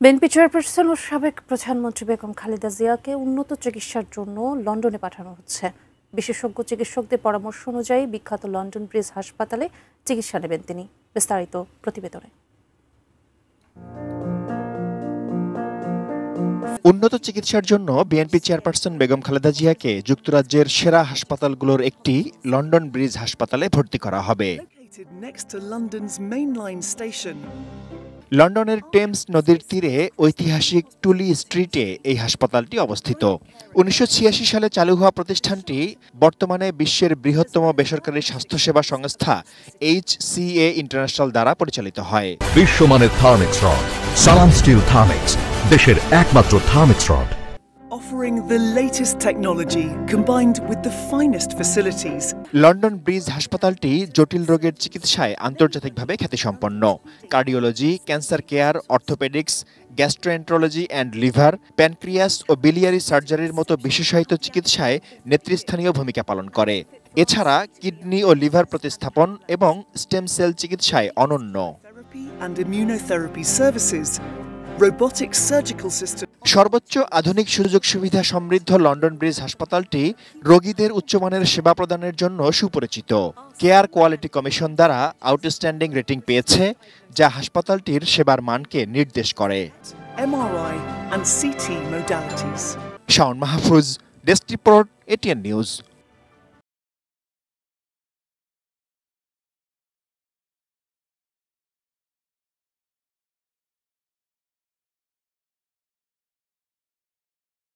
BNP chairperson ও সাবেক প্রধানমন্ত্রী বেগম খালেদা জিয়াকে উন্নত চিকিৎসার জন্য লন্ডনে পাঠানো হচ্ছে। বিশেষজ্ঞ চিকিৎসকদের পরামর্শ অনুযায়ী বিখ্যাত লন্ডন ব্রিজ হাসপাতালে চিকিৎসা নেবেন তিনি। বিস্তারিত প্রতিবেদনে। উন্নত চিকিৎসার জন্য বিএনপি চেয়ারপারসন বেগম খালেদা জিয়াকে যুক্তরাজ্যের সেরা হাসপাতালগুলোর একটি লন্ডন ব্রিজ হাসপাতালে ভর্তি করা হবে। লন্ডনের টেমস নদীর তীরে ঐতিহাসিক টুলি স্ট্রিটে এই হাসপাতালটি অবস্থিত। 1986 সালে চালু হওয়া প্রতিষ্ঠানটি বর্তমানে বিশ্বের বৃহত্তম বেসরকারি স্বাস্থ্যসেবা সংস্থা HCA ইন্টারন্যাশনাল দ্বারা পরিচালিত হয়। বিশ্বমানের Thermex rod, Salam steel Thermex, দেশের একমাত্র Thermex rod. Offering the latest technology combined with the finest facilities. London Bridge হাসপাতালটি জটিল রোগের চিকিৎসায় আন্তর্জাতিকভাবে খ্যাতিসম্পন্ন। Cardiology, cancer care, orthopaedics, gastroenterology and liver, pancreas ও বিলিয়ারি সার্জারির মতো বিশেষায়িত চিকিৎসায় নেতৃস্থানীয় ভূমিকা পালন করে। এছাড়া কিডনি ও লিভার প্রতিস্থাপন এবং স্টেম সেল চিকিৎসায় অনন্য। And immunotherapy services, robotic surgical system. সর্বোচ্চ আধুনিক সুযোগ সুবিধা সমৃদ্ধ লন্ডন ব্রিজ হাসপাতালটি রোগীদের উচ্চমানের সেবা প্রদানের জন্য সুপরিচিত। কেয়ার কোয়ালিটি কমিশন দ্বারা আউটস্ট্যান্ডিং রেটিং পেয়েছে, যা হাসপাতালটির সেবার মানকে নির্দেশ করে। MRI and CT modalities. Shaon Mahfuz, desk report, ATN news.